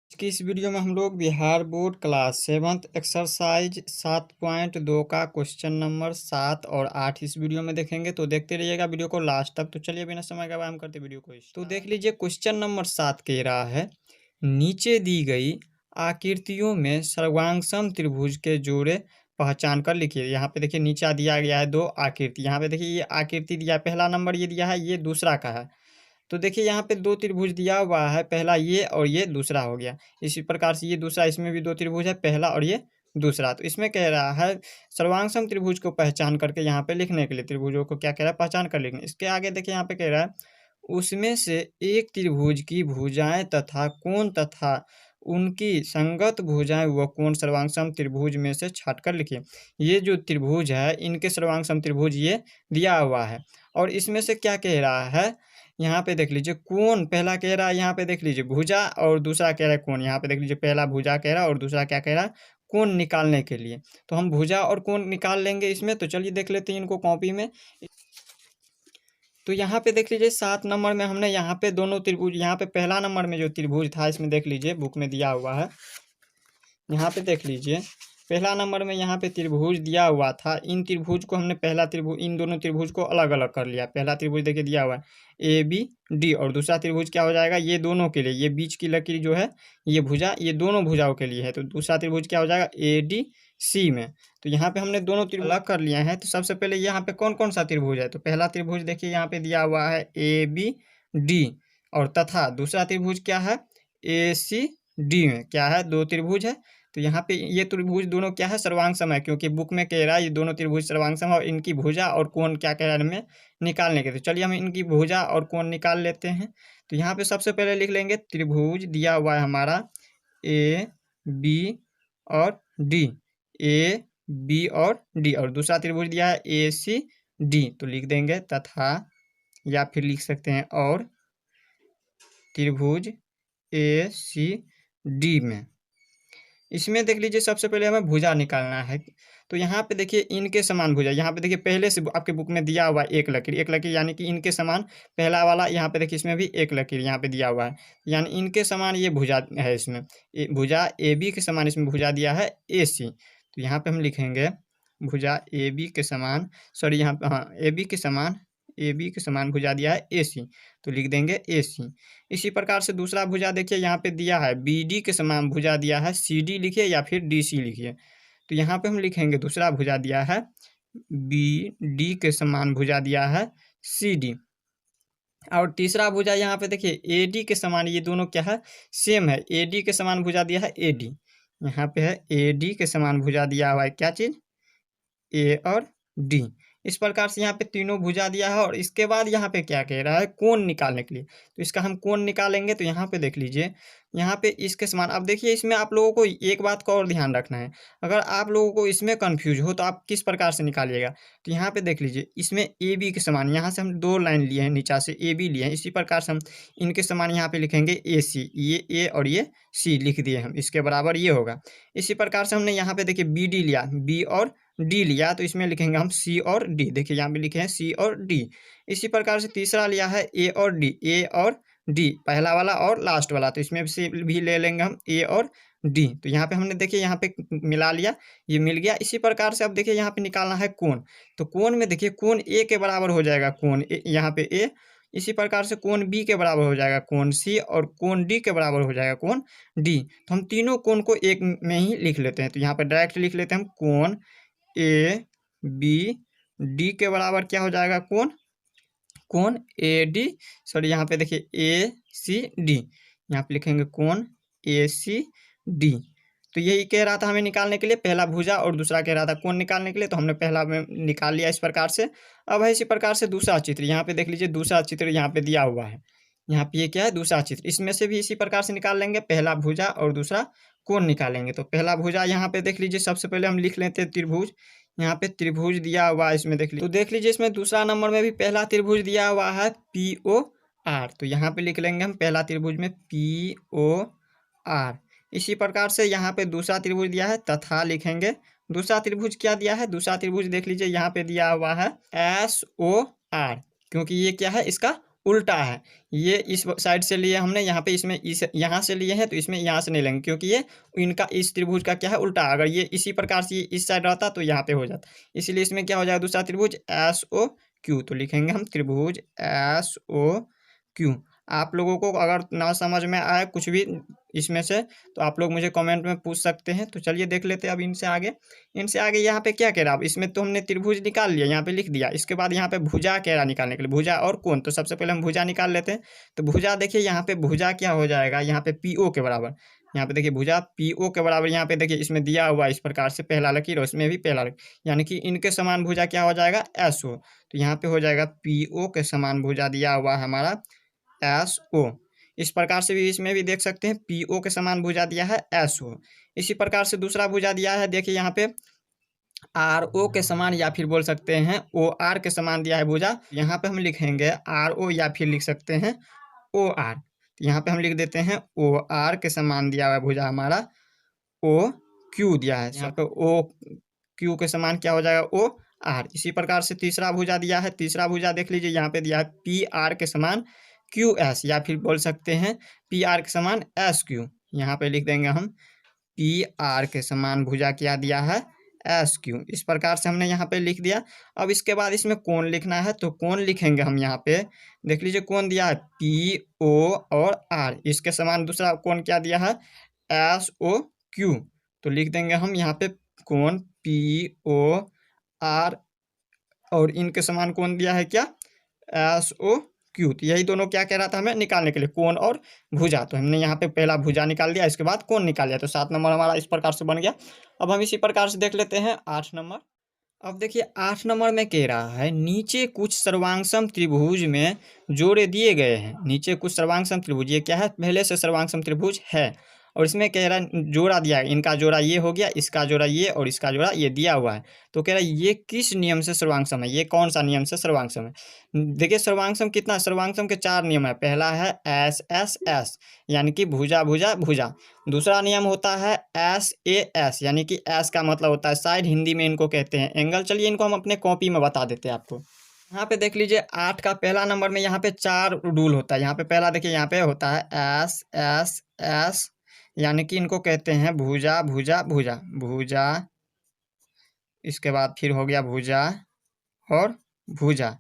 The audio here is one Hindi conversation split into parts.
आज की इस वीडियो में हम लोग Bihar board class 7th exercise 7.2 का क्वेश्चन नंबर 7 और 8 इस वीडियो में देखेंगे। तो देखते रहिएगा वीडियो को लास्ट तक। तो चलिए बिना समय गवाए हम करते वीडियो को तो देख लीजिए क्वेश्चन नंबर 7 कह रहा है, नीचे दी गई आकृतियों में सर्वांगसम त्रिभुज के जोड़े पहचान कर लिखिए। यहाँ पे देखिए नीचे दिया गया है दो आकृति। यहाँ पे देखिए ये आकृति दिया है, पहला नंबर ये दिया है, ये दूसरा का है। तो देखिए यहाँ पे दो त्रिभुज दिया हुआ है, पहला ये और ये दूसरा हो गया। इसी प्रकार से ये दूसरा, इसमें भी दो त्रिभुज है, पहला और ये दूसरा। तो इसमें कह रहा है सर्वांगसम त्रिभुज को पहचान करके यहाँ पे लिखने के लिए, त्रिभुजों को क्या कह रहा है, पहचान कर लिखने। इसके आगे देखिए यहाँ पे कह रहा है उसमें से एक त्रिभुज की भुजाएं तथा कोण तथा उनकी संगत भुजाएं व कोण सर्वांगसम त्रिभुज में से छाट कर लिखिए। ये जो त्रिभुज है इनके सर्वांगसम त्रिभुज ये दिया हुआ है और इसमें से क्या कह रहा है, यहाँ पे देख लीजिए कोण, पहला कह रहा है यहाँ पे देख लीजिए भुजा और दूसरा कह रहा है कोण। यहाँ पे देख लीजिए पहला भुजा कह रहा है और दूसरा क्या कह रहा है, कोण निकालने के लिए। तो हम भुजा और कोण निकाल लेंगे इसमें। तो चलिए देख लेते हैं इनको कॉपी में। तो यहाँ पे देख लीजिए 7 नंबर में हमने यहाँ पे दोनों त्रिभुज, यहाँ पे पहला नंबर में जो त्रिभुज था इसमें देख लीजिए बुक में दिया हुआ है। यहाँ पे देख लीजिए पहला नंबर में यहाँ पे त्रिभुज दिया हुआ था। इन त्रिभुज को हमने पहला त्रिभुज, इन दोनों त्रिभुज को अलग अलग कर लिया। पहला त्रिभुज देखिए दिया हुआ है ए बी डी और दूसरा त्रिभुज क्या हो जाएगा, ये दोनों के लिए, ये बीच की लकीर जो है ये भुजा, ये दोनों भुजाओं के लिए है। तो दूसरा त्रिभुज क्या हो जाएगा, ए डी सी में। तो यहाँ पे हमने दोनों त्रिभुज अलग कर लिया है। तो सबसे पहले यहाँ पे कौन कौन सा त्रिभुज है, तो पहला त्रिभुज देखिए यहाँ पे दिया हुआ है ए बी डी और तथा दूसरा त्रिभुज क्या है, ए सी डी में क्या है, दो त्रिभुज है। तो यहाँ पे ये त्रिभुज दोनों क्या है, सर्वांगसम है, क्योंकि बुक में कह रहा है ये दोनों त्रिभुज सर्वांगसम है और इनकी भुजा और कोण क्या कह रहा है हमें निकालने के। तो चलिए हम इनकी भुजा और कोण निकाल लेते हैं। तो यहाँ पे सबसे पहले लिख लेंगे त्रिभुज दिया हुआ है हमारा ए बी और डी, ए बी और डी, और दूसरा त्रिभुज दिया है ए सी डी। तो लिख देंगे तथा, या फिर लिख सकते हैं और त्रिभुज ए सी डी में। इसमें देख लीजिए सबसे पहले हमें भुजा निकालना है। तो यहाँ पे देखिए इनके समान भुजा, यहाँ पे देखिए पहले से आपके बुक में दिया हुआ है एक लकीर, एक लकीर यानी कि इनके समान पहला वाला। यहाँ पे देखिए इसमें भी एक लकीर यहाँ पे दिया हुआ है, यानी इनके समान ये भुजा है। इसमें भुजा ए बी के समान इसमें भुजा दिया है ए सी। तो यहाँ पे हम लिखेंगे भुजा ए बी के समान, सॉरी यहाँ पे हाँ ए बी के समान, ए बी के समान भुजा दिया है ए सी। तो लिख देंगे ए सी। इसी प्रकार से दूसरा भुजा देखिए यहाँ पे दिया है बी डी के समान भुजा दिया है सी डी लिखिए या फिर डी सी लिखिए। तो यहाँ पे हम लिखेंगे दूसरा भुजा दिया है बी डी के समान भुजा दिया है सी डी। और तीसरा भुजा यहाँ पे देखिए ए डी के समान, ये दोनों क्या है, सेम है। ए डी के समान भुजा दिया है ए डी, यहाँ पे है ए डी के समान भुजा दिया हुआ है क्या चीज़, ए और डी। इस प्रकार से यहाँ पे तीनों भुजा दिया है और इसके बाद यहाँ पे क्या कह रहा है, कोण निकालने के लिए। तो इसका हम कोण निकालेंगे। तो यहाँ पे देख लीजिए यहाँ पे इसके समान। अब देखिए इसमें आप लोगों को एक बात का और ध्यान रखना है, अगर आप लोगों को इसमें कंफ्यूज हो तो आप किस प्रकार से निकालिएगा। तो यहाँ पे देख लीजिए इसमें ए बी के समान, यहाँ से हम दो लाइन लिए हैं, नीचा से ए बी लिए हैं। इसी प्रकार से हम इनके समान यहाँ पे लिखेंगे ए सी, ये ए और ये सी लिख दिए हम, इसके बराबर ये होगा। इसी प्रकार से हमने यहाँ पे देखिए बी डी लिया, बी और डी लिया, तो इसमें लिखेंगे हम सी और डी। देखिए यहाँ पे लिखे हैं सी और डी। इसी प्रकार से तीसरा लिया है ए और डी, ए और डी पहला वाला और लास्ट वाला, तो इसमें से भी ले लेंगे हम ए और डी। तो यहाँ पे हमने देखिए यहाँ पे मिला लिया, ये मिल गया। इसी प्रकार से अब देखिए यहाँ पे निकालना है कोण। तो कोण में देखिए कोण ए के बराबर हो जाएगा कोण यहाँ पे ए। इसी प्रकार से कोण बी के बराबर हो जाएगा कोण सी और कोण डी के बराबर हो जाएगा कोण डी। तो हम तीनों कोण को एक में ही लिख लेते हैं। तो यहाँ पे डायरेक्ट लिख लेते हैं हम कोण ए बी डी के बराबर क्या हो जाएगा, कोण ए डी, सॉरी यहाँ पे देखिए ए सी डी, यहाँ पे लिखेंगे कोण ए सी डी। तो यही कह रहा था हमें निकालने के लिए, पहला भुजा और दूसरा कह रहा था कोण निकालने के लिए। तो हमने पहला में निकाल लिया इस प्रकार से। अब है इसी प्रकार से दूसरा चित्र, यहाँ पे देख लीजिए दूसरा चित्र यहाँ पे दिया हुआ है। यहाँ पे ये क्या है, दूसरा चित्र। इसमें से भी इसी प्रकार से निकाल लेंगे, पहला भुजा और दूसरा कोण निकालेंगे। तो पहला भुजा यहाँ पे देख लीजिए सबसे पहले हम लिख लेते हैं त्रिभुज। यहाँ पे त्रिभुज दिया हुआ है इसमें देख लीजिए। तो देख लीजिए इसमें दूसरा नंबर में भी पहला त्रिभुज दिया हुआ है पी ओ आर। तो यहाँ पे लिख लेंगे हम पहला त्रिभुज में पी ओ आर। इसी प्रकार से यहाँ पे दूसरा त्रिभुज दिया है तथा लिखेंगे। दूसरा त्रिभुज क्या दिया है, दूसरा त्रिभुज देख लीजिए यहाँ पे दिया हुआ है एस ओ आर, क्योंकि ये क्या है, इसका उल्टा है। ये इस साइड से लिए हमने, यहाँ पे इसमें इस यहाँ से लिए हैं तो इसमें यहाँ से नहीं लेंगे, क्योंकि ये इनका इस त्रिभुज का क्या है, उल्टा। अगर ये इसी प्रकार से इस साइड रहता तो यहाँ पे हो जाता, इसलिए इसमें क्या हो जाएगा, दूसरा त्रिभुज एस ओ क्यू। तो लिखेंगे हम त्रिभुज एस ओ क्यू। आप लोगों को अगर ना समझ में आए कुछ भी इसमें से तो आप लोग मुझे कमेंट में पूछ सकते हैं। तो चलिए देख लेते हैं अब इनसे आगे। इनसे आगे यहाँ पे क्या कह रहा है, अब इसमें तो हमने त्रिभुज निकाल लिया, यहाँ पे लिख दिया। इसके बाद यहाँ पे भुजा कह रहा निकालने के लिए, भुजा और कोण। तो सबसे पहले हम भुजा निकाल लेते हैं। तो भुजा देखिए, यहाँ पे भुजा क्या हो जाएगा, यहाँ पे पी ओ के बराबर। यहाँ पे देखिए भुजा पी ओ के बराबर, यहाँ पे देखिए इसमें दिया हुआ इस प्रकार से पहला लकीर और इसमें भी पहला लकीर, यानी कि इनके समान भुजा क्या हो जाएगा, एस ओ। तो यहाँ पे हो जाएगा पी ओ के समान भुजा दिया हुआ है हमारा एस ओ। इस प्रकार से भी इसमें भी देख सकते हैं पी ओ के समान भुजा दिया है एस ओ। इसी प्रकार से दूसरा भुजा दिया है, देखिए यहाँ पे आर ओ के समान, या फिर बोल सकते हैं ओ आर के समान दिया है भुजा। यहाँ पे हम लिखेंगे आर ओ, या फिर लिख सकते हैं ओ आर। तो यहाँ पे हम लिख देते हैं ओ आर के समान दिया हुआ है भुजा हमारा ओ क्यू दिया है। यहाँ पे ओ क्यू के समान क्या हो जाएगा, ओ आर। इसी प्रकार से तीसरा भुजा दिया है, तीसरा भुजा देख लीजिए, यहाँ पे दिया है पी आर के समान क्यू एस, या फिर बोल सकते हैं पी आर के समान एस क्यू। यहाँ पे लिख देंगे हम पी आर के समान भुजा क्या दिया है, एस क्यू। इस प्रकार से हमने यहाँ पे लिख दिया। अब इसके बाद इसमें कोण लिखना है, तो कोण लिखेंगे हम यहाँ पे। देख लीजिए कोण दिया है पी ओ और आर, इसके समान दूसरा कोण क्या दिया है, एस ओ क्यू। तो लिख देंगे हम यहाँ पे कोण पी ओ आर, और इनके समान कोण दिया है क्या, एस ओ क्यू। तो यही दोनों क्या कह रहा था हमें निकालने के लिए, कोण और भुजा। तो हमने यहाँ पे पहला भुजा निकाल दिया, इसके बाद कोण निकाल लिया। तो 7 नंबर हमारा इस प्रकार से बन गया। अब हम इसी प्रकार से देख लेते हैं 8 नंबर। अब देखिए 8 नंबर में कह रहा है नीचे कुछ सर्वांगसम त्रिभुज में जोड़े दिए गए हैं। नीचे कुछ सर्वांगसम त्रिभुज, ये क्या है, पहले से सर्वांगसम त्रिभुज है, और इसमें कह रहा है जोड़ा दिया है, इनका जोड़ा ये हो गया, इसका जोड़ा ये, और इसका जोड़ा ये दिया हुआ है। तो कह रहा है ये किस नियम से सर्वांगसम है, ये कौन सा नियम से सर्वांगसम है। देखिए सर्वांगसम कितना, सर्वांगसम के 4 नियम है। पहला है एस एस एस, यानी कि भुजा भुजा भुजा। दूसरा नियम होता है एस ए एस, यानी कि एस का मतलब होता है साइड, हिंदी में इनको कहते हैं एंगल। चलिए इनको हम अपने कॉपी में बता देते हैं आपको। यहाँ पे देख लीजिए 8 का पहला नंबर में यहाँ पे 4 रूल होता है। यहाँ पे पहला देखिए, यहाँ पे होता है एस एस एस, यानी कि इनको कहते हैं भुजा भुजा भुजा भुजा। इसके बाद फिर हो गया भुजा और भुजा।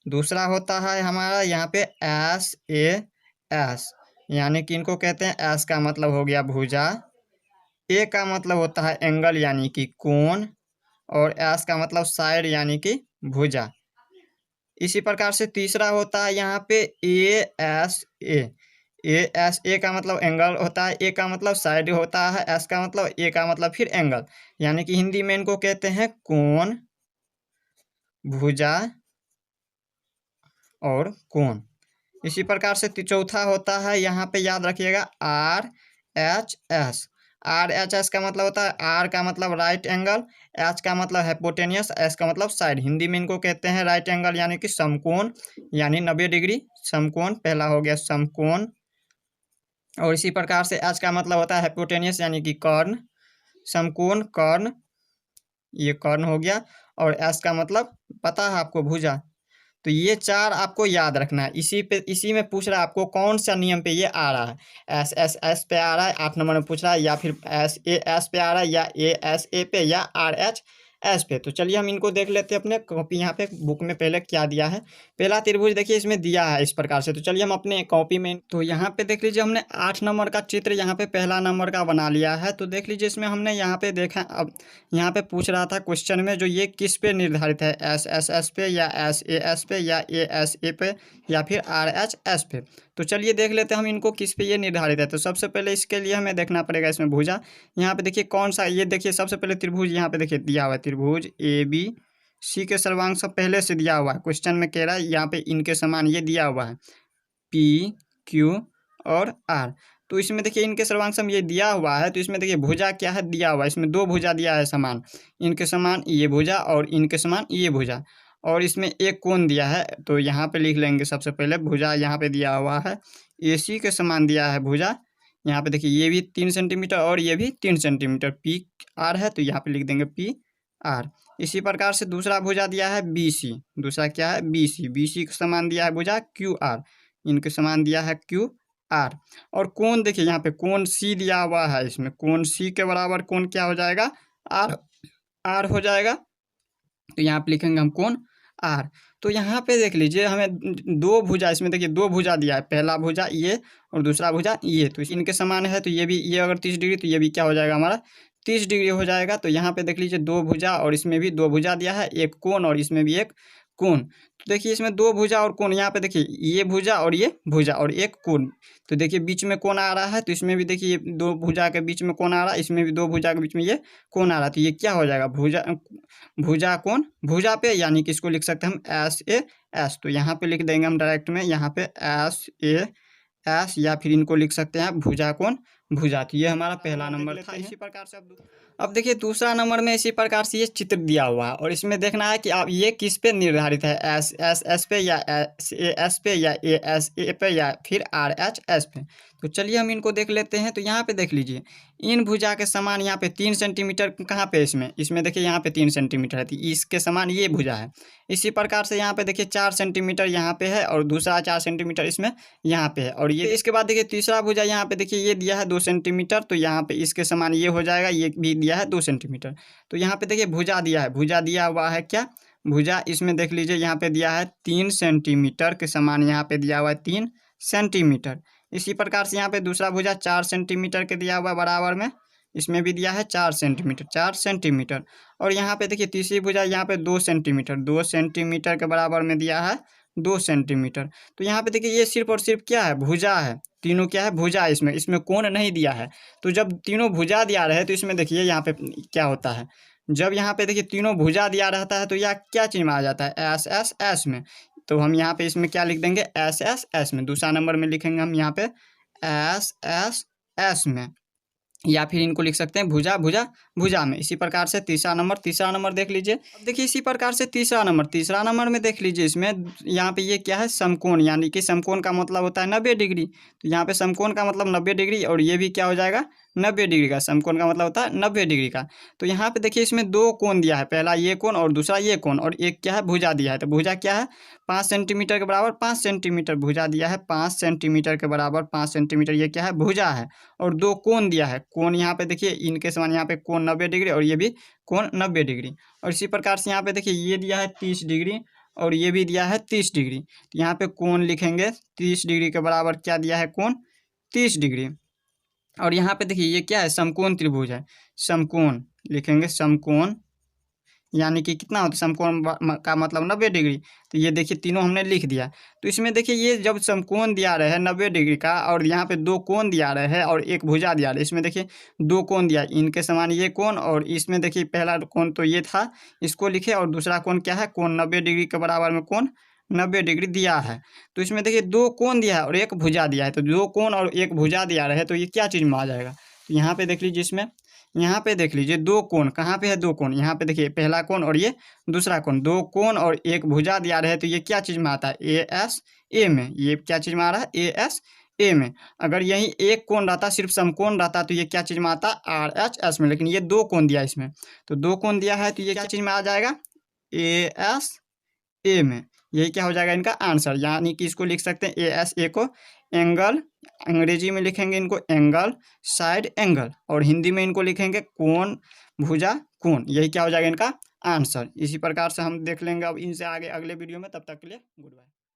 दूसरा होता है हमारा यहाँ पे एस ए एस, यानी कि इनको कहते हैं, एस का मतलब हो गया भुजा, ए का मतलब होता है एंगल यानी कि कोण, और एस का मतलब साइड यानी कि भुजा। इसी प्रकार से तीसरा होता है यहाँ पे A S A. A S, ए का मतलब एंगल होता है, ए का मतलब साइड होता है, एस का मतलब, ए का मतलब फिर एंगल, यानी कि हिंदी में इनको कहते हैं कोण, भुजा और कोण। इसी प्रकार से चौथा होता है यहाँ पे, याद रखिएगा R H S. R H S का मतलब होता है, आर का मतलब राइट एंगल, एच का मतलब हाइपोटेनियस, एस का मतलब साइड। हिंदी में इनको कहते हैं राइट एंगल यानी कि समकोण, यानी 90 डिग्री समकोण। पहला हो गया समकोण। और इसी प्रकार से एच का मतलब होता है हाइपोटेनियस यानी कि कर्ण, समकोण कर्ण, ये कर्ण हो गया। और एस का मतलब पता है आपको, भुजा। तो ये 4 आपको याद रखना है। इसी में पूछ रहा है आपको कौन सा नियम पे ये आ रहा है, एस एस एस पे आ रहा है 8 नंबर में पूछ रहा है, या फिर एस ए एस पे आ रहा है, या ए एस ए पे, या आर एच एस पे। तो चलिए हम इनको देख लेते हैं अपने कॉपी, यहाँ पे बुक में पहले क्या दिया है। पहला त्रिभुज देखिए इसमें दिया है इस प्रकार से। तो चलिए हम अपने कॉपी में, तो यहाँ पे देख लीजिए हमने 8 नंबर का चित्र यहाँ पे पहला नंबर का बना लिया है। तो देख लीजिए इसमें हमने यहाँ पे देखा, अब यहाँ पे पूछ रहा था क्वेश्चन में जो ये किस पे निर्धारित है, एस एस एस पे, या एस ए एस पे, या ए एस ए पे, या फिर आर एच एस पे। तो चलिए देख लेते हैं हम इनको किस पे ये निर्धारित है। तो सबसे पहले इसके लिए हमें देखना पड़ेगा इसमें भुजा। यहाँ पे देखिए कौन सा, ये देखिए सबसे पहले त्रिभुज यहाँ पे देखिए दिया हुआ है, त्रिभुज ए बी सी के सर्वांग सब पहले से दिया हुआ है। क्वेश्चन में कह रहा है यहाँ पे इनके समान ये दिया हुआ है पी क्यू और आर। तो इसमें देखिए इनके सर्वांग ये दिया हुआ है, तो इसमें देखिए भुजा क्या है दिया हुआ है, इसमें 2 भुजा दिया है समान, इनके समान ये भुजा और इनके समान ये भुजा, और इसमें एक कोण दिया है। तो यहाँ पे लिख लेंगे सबसे पहले भुजा यहाँ पे दिया हुआ है, ए सी के समान दिया है भुजा। यहाँ पे देखिए ये भी 3 सेंटीमीटर और ये भी 3 सेंटीमीटर, पी आर है, तो यहाँ पे लिख देंगे पी आर। इसी प्रकार से दूसरा भुजा दिया है बी सी, दूसरा क्या है बी सी, बी सी के समान दिया है भुजा क्यू आर, इनके समान दिया है क्यू आर। और कोण देखिए यहाँ पे कोण सी दिया हुआ है, इसमें कोण सी के बराबर कोण क्या हो जाएगा आर, आर हो जाएगा। तो यहाँ पे लिखेंगे हम कोण आर। तो यहाँ पे देख लीजिए हमें दो भुजा, इसमें देखिए दो भुजा दिया है, पहला भुजा ये और दूसरा भुजा ये, तो इनके समान है तो ये भी, ये अगर 30 डिग्री तो ये भी क्या हो जाएगा हमारा 30 डिग्री हो जाएगा। तो यहाँ पे देख लीजिए दो भुजा और इसमें भी दो भुजा दिया है, एक कोण और इसमें भी एक कोण। तो देखिए इसमें दो भुजा और कोण, यहाँ पे देखिए ये भुजा और ये भुजा और एक कोण, तो देखिए बीच में कोण आ रहा है, तो इसमें भी देखिए दो भुजा के बीच में कोण आ रहा है, इसमें भी दो भुजा के बीच में ये कोण आ रहा है, तो ये क्या हो जाएगा भुजा, भुजा कोण भुजा पे, यानी कि इसको लिख सकते हैं हम एस ए एस। तो यहाँ पे लिख देंगे हम डायरेक्ट में, यहाँ पे एस ए एस, या फिर इनको लिख सकते हैं भुजा कोण भुजा। तो ये हमारा पहला नंबर था। इसी प्रकार से अब देखिए दूसरा नंबर में इसी प्रकार से ये चित्र दिया हुआ है और इसमें देखना है कि आप ये किस पे निर्धारित है, एस एस एस पे या एस ए एस पे या ए एस ए पे या फिर आर एच एस पे। तो चलिए हम इनको देख लेते हैं। तो यहाँ पे देख लीजिए इन भुजा के समान यहाँ पे 3 सेंटीमीटर कहाँ पे, इसमें देखिए यहाँ पे 3 सेंटीमीटर है, तो इसके समान ये भुजा है। इसी प्रकार से यहाँ पे देखिए 4 सेंटीमीटर यहाँ पे है और दूसरा 4 सेंटीमीटर इसमें यहाँ पे है। और ये इसके बाद देखिए तीसरा भुजा यहाँ पे देखिए ये दिया है 2 सेंटीमीटर, तो यहाँ पे इसके समान ये हो जाएगा, ये भी दिया है 2 सेंटीमीटर। तो यहाँ पे देखिए भुजा दिया है, भुजा दिया हुआ है क्या भुजा, इसमें देख लीजिए यहाँ पे दिया है 3 सेंटीमीटर के समान, यहाँ पे दिया हुआ है 3 सेंटीमीटर। इसी प्रकार से यहाँ पे दूसरा भुजा 4 सेंटीमीटर के दिया हुआ बराबर में, इसमें भी दिया है 4 सेंटीमीटर 4 सेंटीमीटर। और यहाँ पे देखिए तीसरी भुजा यहाँ पे 2 सेंटीमीटर 2 सेंटीमीटर के बराबर में दिया है 2 सेंटीमीटर। तो यहाँ पे देखिए ये सिर्फ और सिर्फ क्या है भुजा है, तीनों क्या है भुजा है, इसमें कोण नहीं दिया है। तो जब तीनों भुजा दिया रहे तो इसमें देखिए यहाँ पे क्या होता है, जब यहाँ पे देखिए तीनों भुजा दिया रहता है तो यह क्या चीज में आ जाता है एस एस एस में। तो हम यहाँ पे इसमें क्या लिख देंगे एस एस एस में, दूसरा नंबर में लिखेंगे हम यहाँ पे एस एस एस में, या फिर इनको लिख सकते हैं भुजा भुजा भुजा में। इसी प्रकार से तीसरा नंबर देख लीजिए। अब देखिए इसी प्रकार से तीसरा नंबर में देख लीजिए, इसमें यहाँ पे ये क्या है समकोण, यानी कि समकोण का मतलब होता है 90 डिग्री। तो यहाँ पे समकोण का मतलब 90 डिग्री और ये भी क्या हो जाएगा 90 डिग्री का, समकोण का मतलब होता है 90 डिग्री का। तो यहाँ पे देखिए इसमें दो कोण दिया है, पहला ये कोण और दूसरा ये कोण, और एक क्या है भुजा दिया है। तो भुजा क्या है 5 सेंटीमीटर के बराबर 5 सेंटीमीटर भुजा दिया है, 5 सेंटीमीटर के बराबर 5 सेंटीमीटर ये क्या है भुजा है। और दो कोण दिया है, कोण यहाँ पे देखिए इनके समान यहाँ पे कोण 90 डिग्री और ये भी कोण 90 डिग्री। और इसी प्रकार से यहाँ पे देखिए ये दिया है 30 डिग्री और ये भी दिया है 30 डिग्री। तो यहाँ पे कोण लिखेंगे 30 डिग्री के बराबर क्या दिया है कोण 30 डिग्री। और यहाँ पे देखिए ये क्या है समकोण त्रिभुज है, समकोण लिखेंगे समकोण, यानी कि कितना होता है समकोण का मतलब 90 डिग्री। तो ये देखिए तीनों हमने लिख दिया। तो इसमें देखिए ये जब समकोण दिया रहे है 90 डिग्री का और यहाँ पे दो कोण दिया रहे है और एक भुजा दिया रहे, इसमें देखिए दो कोण दिया, इनके समान ये कोण, और इसमें देखिए पहला कोण तो ये था इसको लिखे और दूसरा कोण क्या है कोण 90 डिग्री के बराबर में कोण 90 डिग्री दिया है। तो इसमें देखिए दो कोण दिया है और एक भुजा दिया है, तो दो कोण और एक भुजा दिया रहे तो ये क्या चीज़ में आ जाएगा। तो यहाँ पे देख लीजिए, इसमें यहाँ पे देख लीजिए दो कोण कहाँ पे है, दो कोण यहाँ पे देखिए पहला कोण और ये दूसरा कोण, दो कोण और एक भुजा दिया रहे तो ये क्या चीज़ में आता है ए एस ए में, ये क्या चीज़ में आ रहा है ए एस ए में। अगर यही एक कोण रहता सिर्फ समकोण रहता तो ये क्या चीज़ में आता आर एच एस में, लेकिन ये दो कोण दिया इसमें, तो दो कोण दिया है तो ये क्या चीज़ में आ जाएगा ए एस ए में। यही क्या हो जाएगा इनका आंसर, यानी कि इसको लिख सकते हैं ए एस ए को एंगल, अंग्रेजी में लिखेंगे इनको एंगल, साइड एंगल, और हिंदी में इनको लिखेंगे कोण भुजा कोण। यही क्या हो जाएगा इनका आंसर। इसी प्रकार से हम देख लेंगे अब इनसे आगे अगले वीडियो में, तब तक के लिए गुड बाय।